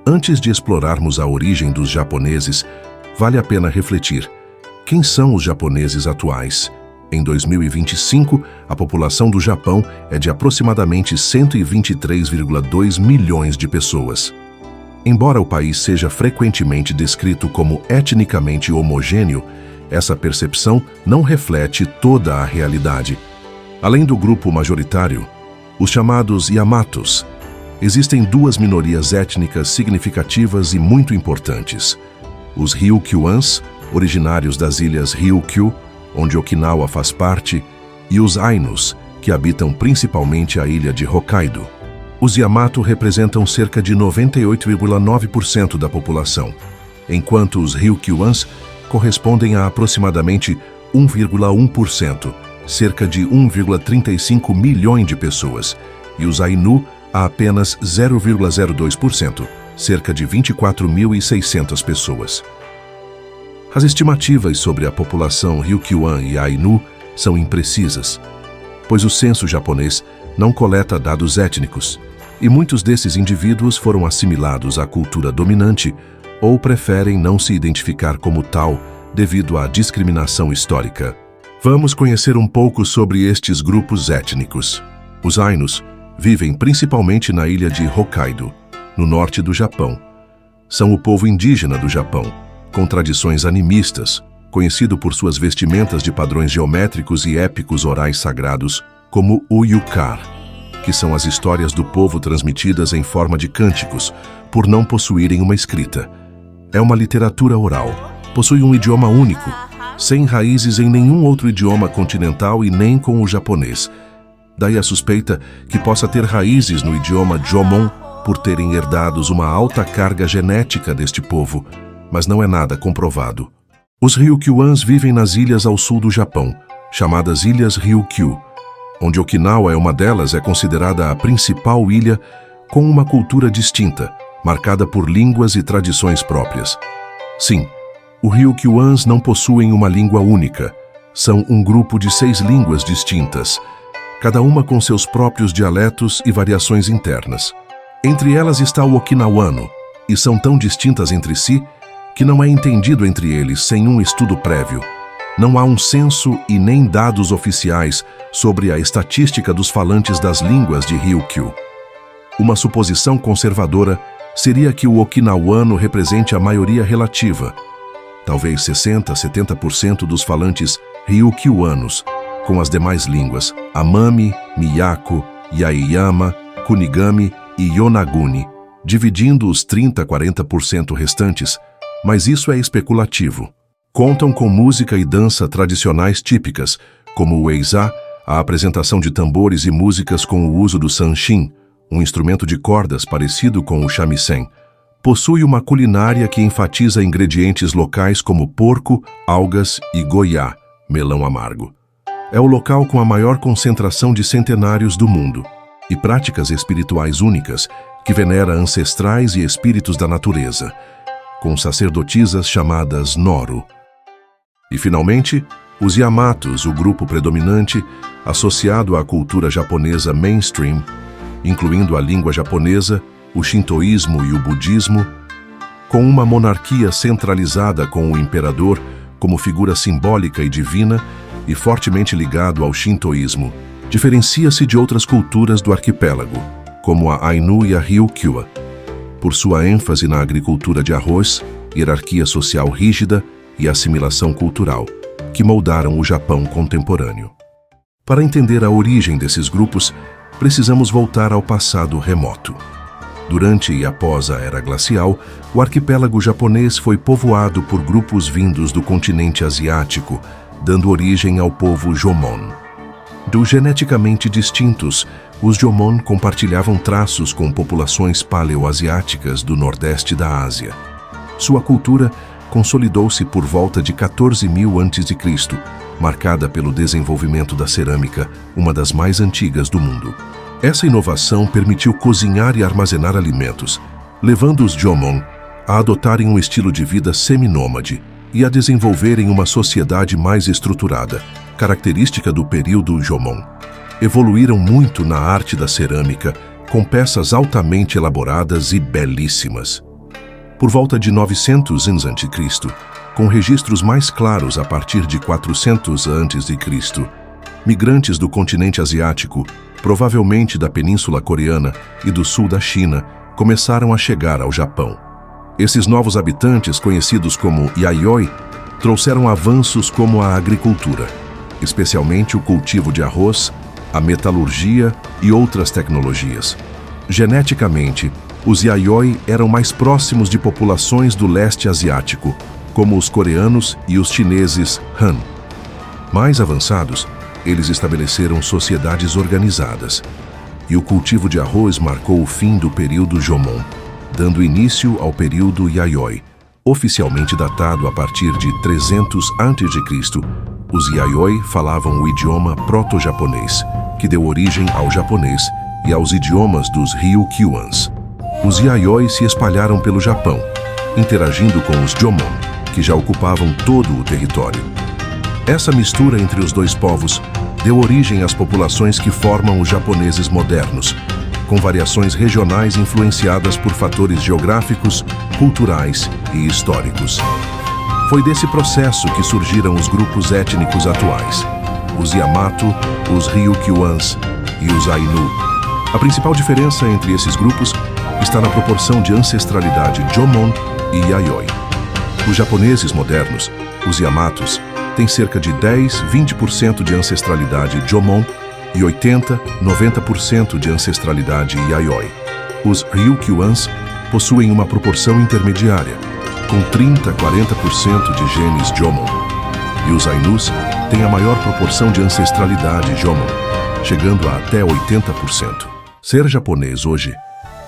Antes de explorarmos a origem dos japoneses, vale a pena refletir: quem são os japoneses atuais? Em 2025, a população do Japão é de aproximadamente 123,2 milhões de pessoas. Embora o país seja frequentemente descrito como etnicamente homogêneo, essa percepção não reflete toda a realidade. Além do grupo majoritário, os chamados Yamatos, existem duas minorias étnicas significativas e muito importantes: os Ryukyuans, originários das ilhas Ryukyu, onde Okinawa faz parte, e os Ainus, que habitam principalmente a ilha de Hokkaido. Os Yamato representam cerca de 98,9% da população, enquanto os Ryukyuans correspondem a aproximadamente 1,1%, cerca de 1,35 milhões de pessoas, e os Ainu a apenas 0,02%, cerca de 24.600 pessoas. As estimativas sobre a população Ryukyuan e Ainu são imprecisas, pois o censo japonês não coleta dados étnicos, e muitos desses indivíduos foram assimilados à cultura dominante ou preferem não se identificar como tal devido à discriminação histórica. Vamos conhecer um pouco sobre estes grupos étnicos. Os Ainus vivem principalmente na ilha de Hokkaido, no norte do Japão. São o povo indígena do Japão, com tradições animistas, conhecido por suas vestimentas de padrões geométricos e épicos orais sagrados, como o Yukar, que são as histórias do povo transmitidas em forma de cânticos, por não possuírem uma escrita. É uma literatura oral, possui um idioma único, sem raízes em nenhum outro idioma continental e nem com o japonês. Daí a suspeita que possa ter raízes no idioma Jomon por terem herdados uma alta carga genética deste povo, mas não é nada comprovado. Os Ryukyuans vivem nas ilhas ao sul do Japão, chamadas Ilhas Ryukyu, onde Okinawa é uma delas, é considerada a principal ilha, com uma cultura distinta, marcada por línguas e tradições próprias. Sim, os Ryukyuans não possuem uma língua única. São um grupo de 6 línguas distintas, cada uma com seus próprios dialetos e variações internas. Entre elas está o okinawano, e são tão distintas entre si que não é entendido entre eles sem um estudo prévio. Não há um censo e nem dados oficiais sobre a estatística dos falantes das línguas de Ryukyu. Uma suposição conservadora seria que o okinawano represente a maioria relativa, talvez 60% a 70% dos falantes ryukyuanos, com as demais línguas Amami, Miyako, Yaeyama, Kunigami e Yonaguni, dividindo os 30% a 40% restantes, mas isso é especulativo. Contam com música e dança tradicionais típicas, como o eizá, a apresentação de tambores e músicas com o uso do sanshin, um instrumento de cordas parecido com o shamisen. Possui uma culinária que enfatiza ingredientes locais como porco, algas e goiá, melão amargo. É o local com a maior concentração de centenários do mundo, e práticas espirituais únicas que venera ancestrais e espíritos da natureza, com sacerdotisas chamadas Noru. E, finalmente, os Yamatos, o grupo predominante, associado à cultura japonesa mainstream, incluindo a língua japonesa, o shintoísmo e o budismo, com uma monarquia centralizada com o imperador como figura simbólica e divina e fortemente ligado ao shintoísmo, diferencia-se de outras culturas do arquipélago, como a Ainu e a Ryukyu, por sua ênfase na agricultura de arroz, hierarquia social rígida e assimilação cultural, que moldaram o Japão contemporâneo. Para entender a origem desses grupos, precisamos voltar ao passado remoto. Durante e após a Era Glacial, o arquipélago japonês foi povoado por grupos vindos do continente asiático, dando origem ao povo Jomon. Dos geneticamente distintos, os Jomon compartilhavam traços com populações paleoasiáticas do nordeste da Ásia. Sua cultura consolidou-se por volta de 14.000 a.C., marcada pelo desenvolvimento da cerâmica, uma das mais antigas do mundo. Essa inovação permitiu cozinhar e armazenar alimentos, levando os Jomon a adotarem um estilo de vida seminômade e a desenvolverem uma sociedade mais estruturada, característica do período Jomon. Evoluíram muito na arte da cerâmica, com peças altamente elaboradas e belíssimas. Por volta de 900 a.C., com registros mais claros a partir de 400 a.C., migrantes do continente asiático, provavelmente da Península Coreana e do sul da China, começaram a chegar ao Japão. Esses novos habitantes, conhecidos como Yayoi, trouxeram avanços como a agricultura, especialmente o cultivo de arroz, a metalurgia e outras tecnologias. Geneticamente, os Yayoi eram mais próximos de populações do leste asiático, como os coreanos e os chineses Han. Mais avançados, eles estabeleceram sociedades organizadas, e o cultivo de arroz marcou o fim do período Jomon, dando início ao período Yayoi, oficialmente datado a partir de 300 a.C. Os Yayoi falavam o idioma proto-japonês, que deu origem ao japonês e aos idiomas dos Ryukyuans. Os Yayoi se espalharam pelo Japão, interagindo com os Jomon, que já ocupavam todo o território. Essa mistura entre os dois povos deu origem às populações que formam os japoneses modernos, com variações regionais influenciadas por fatores geográficos, culturais e históricos. Foi desse processo que surgiram os grupos étnicos atuais, os Yamato, os Ryukyuans e os Ainu. A principal diferença entre esses grupos está na proporção de ancestralidade Jomon e Yayoi. Os japoneses modernos, os Yamatos, têm cerca de 10–20% de ancestralidade Jomon e 80–90% de ancestralidade Yayoi. Os Ryukyuans possuem uma proporção intermediária, com 30–40% de genes Jomon. E os Ainus têm a maior proporção de ancestralidade Jomon, chegando a até 80%. Ser japonês hoje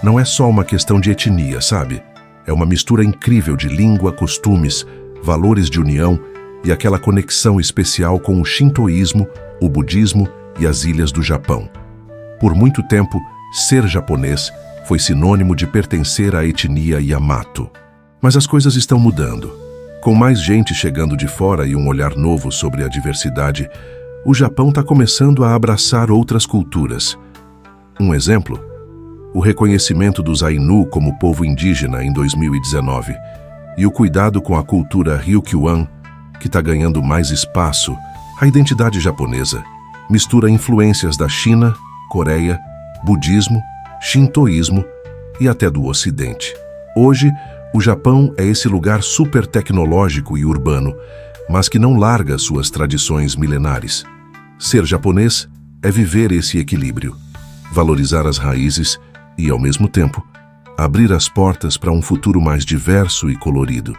não é só uma questão de etnia, sabe? É uma mistura incrível de língua, costumes, valores de união e aquela conexão especial com o shintoísmo, o budismo e as ilhas do Japão. Por muito tempo, ser japonês foi sinônimo de pertencer à etnia Yamato. Mas as coisas estão mudando. Com mais gente chegando de fora e um olhar novo sobre a diversidade, o Japão está começando a abraçar outras culturas. Um exemplo? O reconhecimento dos Ainu como povo indígena em 2019 e o cuidado com a cultura Ryukyuan, que está ganhando mais espaço. A identidade japonesa mistura influências da China, Coreia, budismo, shintoísmo e até do Ocidente. Hoje, o Japão é esse lugar super tecnológico e urbano, mas que não larga suas tradições milenares. Ser japonês é viver esse equilíbrio, valorizar as raízes e, ao mesmo tempo, abrir as portas para um futuro mais diverso e colorido.